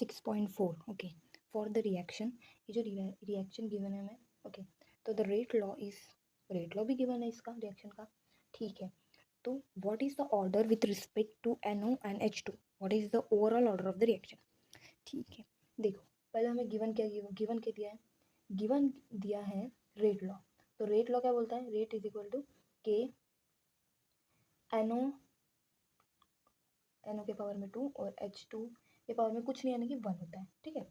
6.4 okay for the reaction, ये जो reaction given है हमें ओके, तो द रेट लॉ भी गिवन है इसका रिएक्शन का, ठीक है। तो what is the order with respect to NO and H2, what is the overall order of the reaction, ठीक है। देखो पहले हमें गिवन क्या दिया है, गिवन दिया है रेट लॉ। तो रेट लॉ क्या बोलता है, रेट इज इक्वल टू के NO के पावर में 2 और H2 के पावर में कुछ नहीं यानी कि 1 होता है, ठीक है।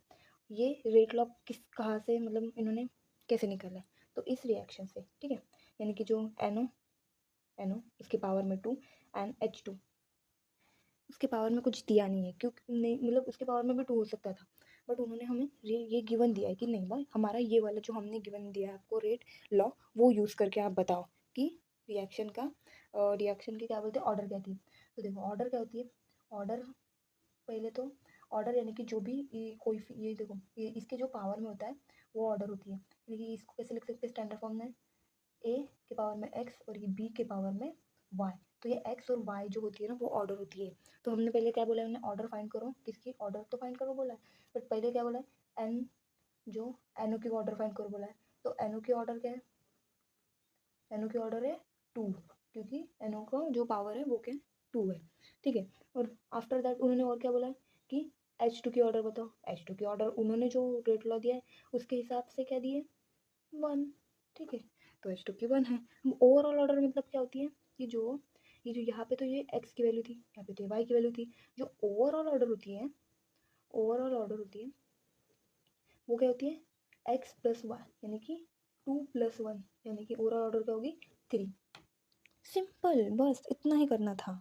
ये रेट लॉ कहाँ से मतलब इन्होंने कैसे निकाला है, तो इस रिएक्शन से, ठीक है। यानी कि जो NO इसके पावर में 2 एंड H2 उसके पावर में कुछ दिया नहीं है, क्योंकि नहीं मतलब उसके पावर में भी 2 हो सकता था, बट उन्होंने हमें ये गिवन दिया है कि नहीं भाई हमारा ये वाला जो हमने गिवन दिया है आपको रेट लॉ, वो यूज़ करके आप बताओ कि रिएक्शन की क्या बोलते हैं ऑर्डर क्या थी। तो देखो ऑर्डर क्या होती है, ऑर्डर पहले तो ऑर्डर यानी कि जो भी ये देखो ये इसके जो पावर में होता है वो ऑर्डर होती है, यानी कि इसको कैसे लिख सकते हैं स्टैंडर्ड फॉर्म में, ए के पावर में x और ये बी के पावर में y। तो ये x और y जो होती है ना वो ऑर्डर होती है। तो हमने पहले क्या बोला है, हमने ऑर्डर फाइंड करो, किसकी ऑर्डर तो फाइंड करो बोला है, बट पहले क्या बोला है एन जो NO की ऑर्डर फाइंड करो बोला है। तो NO की ऑर्डर क्या है, NO की ऑर्डर है 2, क्योंकि NO का जो पावर है वो क्या 2 है, ठीक है। और आफ्टर दैट उन्होंने और क्या बोला है कि H2 की ऑर्डर बताओ, H2 की ऑर्डर उन्होंने जो रेट लॉ दिया है उसके हिसाब से क्या दिए 1, ठीक है। तो H2 की 1 है। ओवरऑल ऑर्डर मतलब क्या होती है, ये जो यहाँ पे तो ये x की वैल्यू थी, यहाँ पे तो ये y की वैल्यू थी, जो ओवरऑल ऑर्डर होती है वो क्या होती है x प्लस वाई, यानी कि 2 + 1, यानी कि ओवरऑल ऑर्डर क्या होगी 3। सिंपल, बस इतना ही करना था।